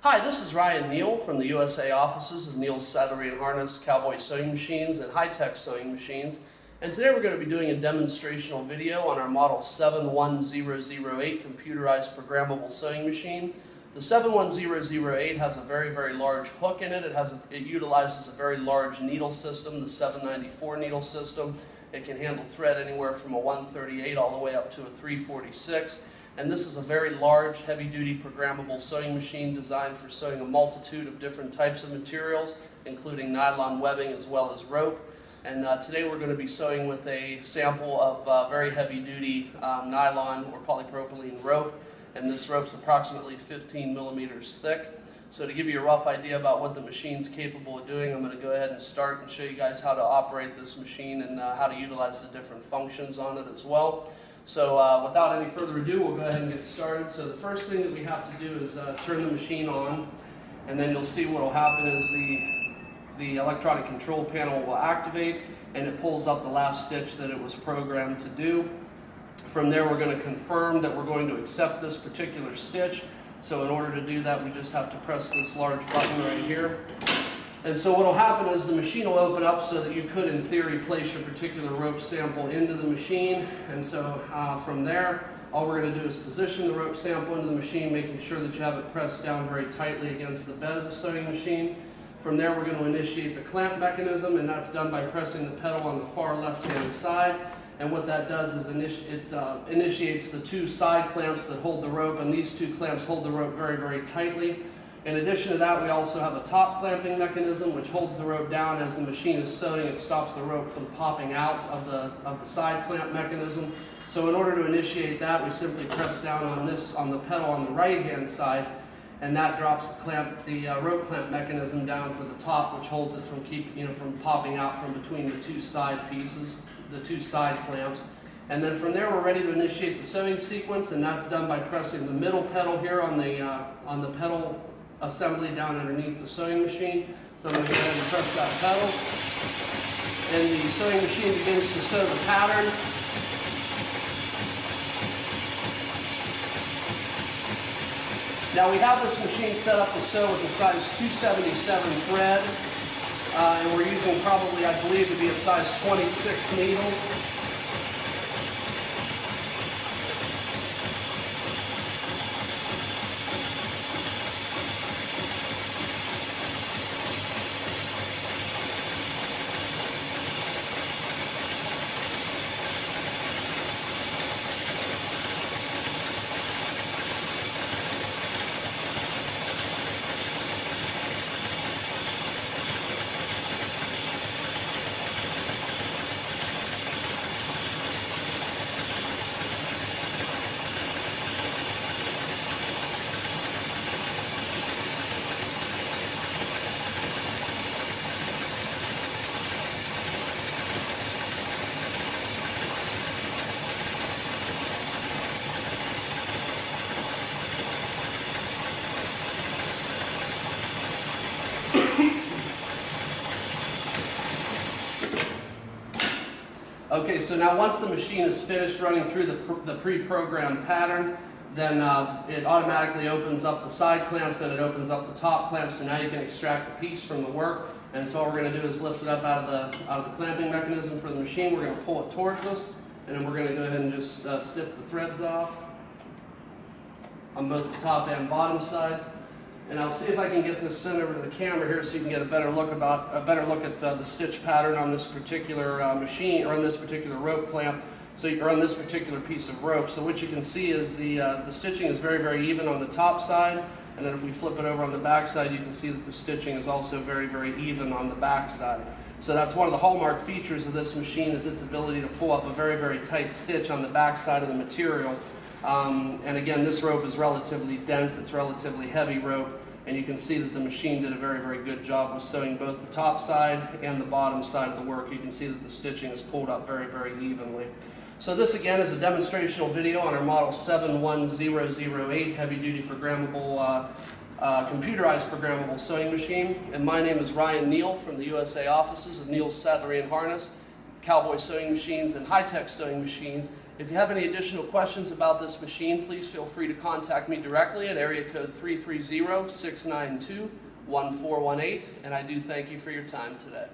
Hi, this is Ryan Neal from the USA offices of Neal's Saddlery and Harness, Cowboy sewing machines, and high-tech sewing machines. And today we're going to be doing a demonstrational video on our model 71008 computerized programmable sewing machine. The 71008 has a very large hook in it. It utilizes a very large needle system, the 794 needle system. It can handle thread anywhere from a 138 all the way up to a 346. And this is a very large, heavy-duty programmable sewing machine designed for sewing a multitude of different types of materials, including nylon webbing as well as rope. And today we're going to be sewing with a sample of very heavy-duty nylon or polypropylene rope. And this rope's approximately 15 millimeters thick. So to give you a rough idea about what the machine's capable of doing, I'm going to go ahead and start and show you guys how to operate this machine and how to utilize the different functions on it as well. So without any further ado, we'll go ahead and get started. So the first thing that we have to do is turn the machine on, and then you'll see what will happen is the electronic control panel will activate, and it pulls up the last stitch that it was programmed to do. From there, we're going to confirm that we're going to accept this particular stitch. So in order to do that, we just have to press this large button right here. And so what will happen is the machine will open up so that you could, in theory, place your particular rope sample into the machine. And so from there, all we're going to do is position the rope sample into the machine, making sure that you have it pressed down very tightly against the bed of the sewing machine. From there, we're going to initiate the clamp mechanism, and that's done by pressing the pedal on the far left-hand side. And what that does is it initiates the two side clamps that hold the rope, and these two clamps hold the rope very tightly. In addition to that, we also have a top clamping mechanism which holds the rope down as the machine is sewing. It stops the rope from popping out of the side clamp mechanism. So in order to initiate that, we simply press down on the pedal on the right-hand side, and that drops the rope clamp mechanism down for the top, which holds it from popping out from between the two side pieces, the two side clamps. And then from there, we're ready to initiate the sewing sequence, and that's done by pressing the middle pedal here on the pedal assembly down underneath the sewing machine. So I'm going to go ahead and press that pedal, and the sewing machine begins to sew the pattern. Now we have this machine set up to sew with a size 277 thread, and we're using probably, I believe, to be a size 26 needle. Okay, so now once the machine is finished running through the pre-programmed pattern, then it automatically opens up the side clamps and it opens up the top clamps, so now you can extract the piece from the work. And so all we're going to do is lift it up out of the clamping mechanism for the machine. We're going to pull it towards us, and then we're going to go ahead and just snip the threads off on both the top and bottom sides. And I'll see if I can get this sent over to the camera here so you can get a better look at the stitch pattern on this particular machine, or on this particular rope clamp, or on this particular piece of rope. So what you can see is the stitching is very even on the top side, and then if we flip it over on the back side, you can see that the stitching is also very even on the back side. So that's one of the hallmark features of this machine, is its ability to pull up a very tight stitch on the back side of the material. And again, this rope is relatively dense, it's relatively heavy rope, and you can see that the machine did a very good job with sewing both the top side and the bottom side of the work. You can see that the stitching is pulled up very evenly. So this again is a demonstrational video on our model 71008 heavy-duty programmable, computerized programmable sewing machine. And my name is Ryan Neal from the USA offices of Neal's Saddlery and Harness, Cowboy sewing machines, and high-tech sewing machines. If you have any additional questions about this machine, please feel free to contact me directly at area code 330-692-1418, and I do thank you for your time today.